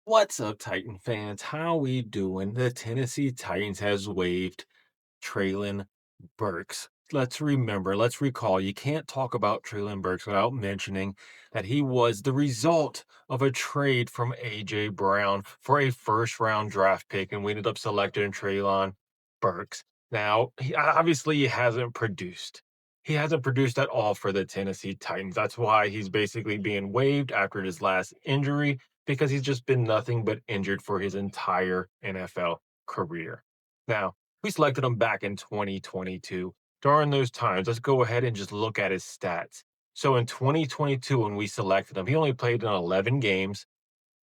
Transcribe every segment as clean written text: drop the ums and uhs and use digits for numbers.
What's up, Titan fans? How we doing? The Tennessee Titans has waived Treylon Burks. Let's recall, you can't talk about Treylon Burks without mentioning that he was the result of a trade from AJ Brown for a first round draft pick, and we ended up selecting Treylon Burks. Now, obviously he hasn't produced. He hasn't produced at all for the Tennessee Titans. That's why he's basically being waived after his last injury because he's just been nothing but injured for his entire NFL career. Now, we selected him back in 2022. During those times, let's go ahead and just look at his stats. So in 2022, when we selected him, he only played in 11 games.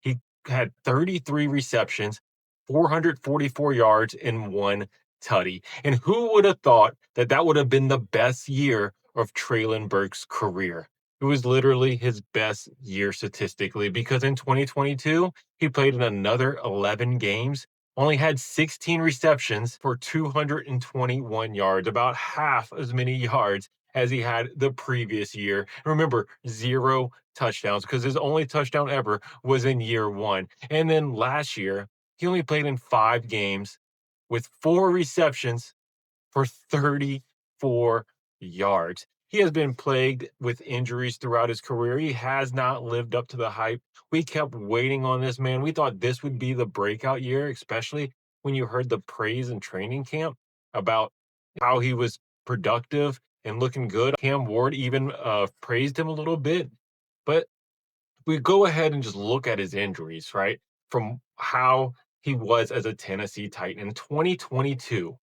He had 33 receptions, 444 yards, and one tutty. And who would have thought that that would have been the best year of Treylon Burks' career? It was literally his best year statistically because in 2022, he played in another 11 games, only had 16 receptions for 221 yards, about half as many yards as he had the previous year. Remember, zero touchdowns because his only touchdown ever was in year one. And then last year, he only played in 5 games with 4 receptions for 34 yards. He has been plagued with injuries throughout his career. He has not lived up to the hype. We kept waiting on this man. We thought this would be the breakout year, especially when you heard the praise in training camp about how he was productive and looking good. Cam Ward even praised him a little bit. But we go ahead and just look at his injuries, right? From how he was as a Tennessee Titan in 2022.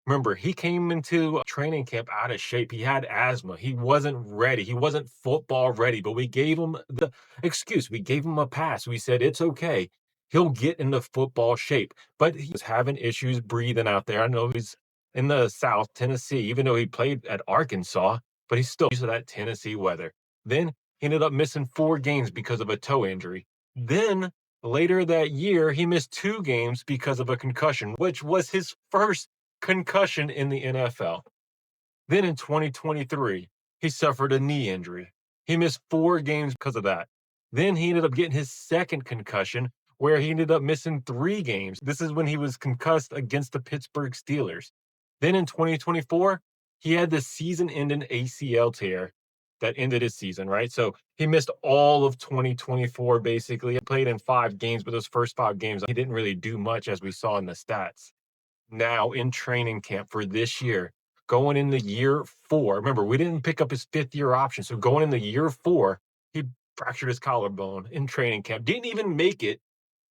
Remember, he came into training camp out of shape. He had asthma. He wasn't ready. He wasn't football ready, but we gave him the excuse. We gave him a pass. We said, it's okay. He'll get into football shape. But he was having issues breathing out there. I know he's in the South, Tennessee, even though he played at Arkansas, but he's still used to that Tennessee weather. Then he ended up missing 4 games because of a toe injury. Then later that year, he missed 2 games because of a concussion, which was his first concussion in the NFL. Then in 2023, he suffered a knee injury. He missed 4 games because of that. Then he ended up getting his second concussion, where he ended up missing 3 games. This is when he was concussed against the Pittsburgh Steelers. Then in 2024, he had the season ending ACL tear that ended his season, right? So he missed all of 2024 basically. He played in 5 games, but those first 5 games, he didn't really do much as we saw in the stats. Now in training camp for this year, going in the year 4. Remember, we didn't pick up his 5th-year option. So going in the year 4, he fractured his collarbone in training camp. Didn't even make it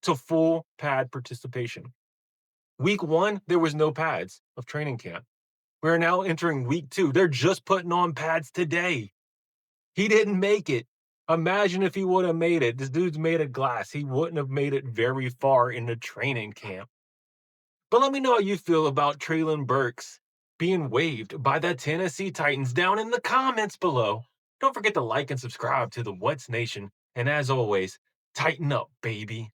to full pad participation. Week 1, there was no pads of training camp. We're now entering week 2. They're just putting on pads today. He didn't make it. Imagine if he would have made it. This dude's made of glass. He wouldn't have made it very far in the training camp. But let me know how you feel about Treylon Burks being waived by the Tennessee Titans down in the comments below. Don't forget to like and subscribe to the What's Nation. And as always, tighten up, baby.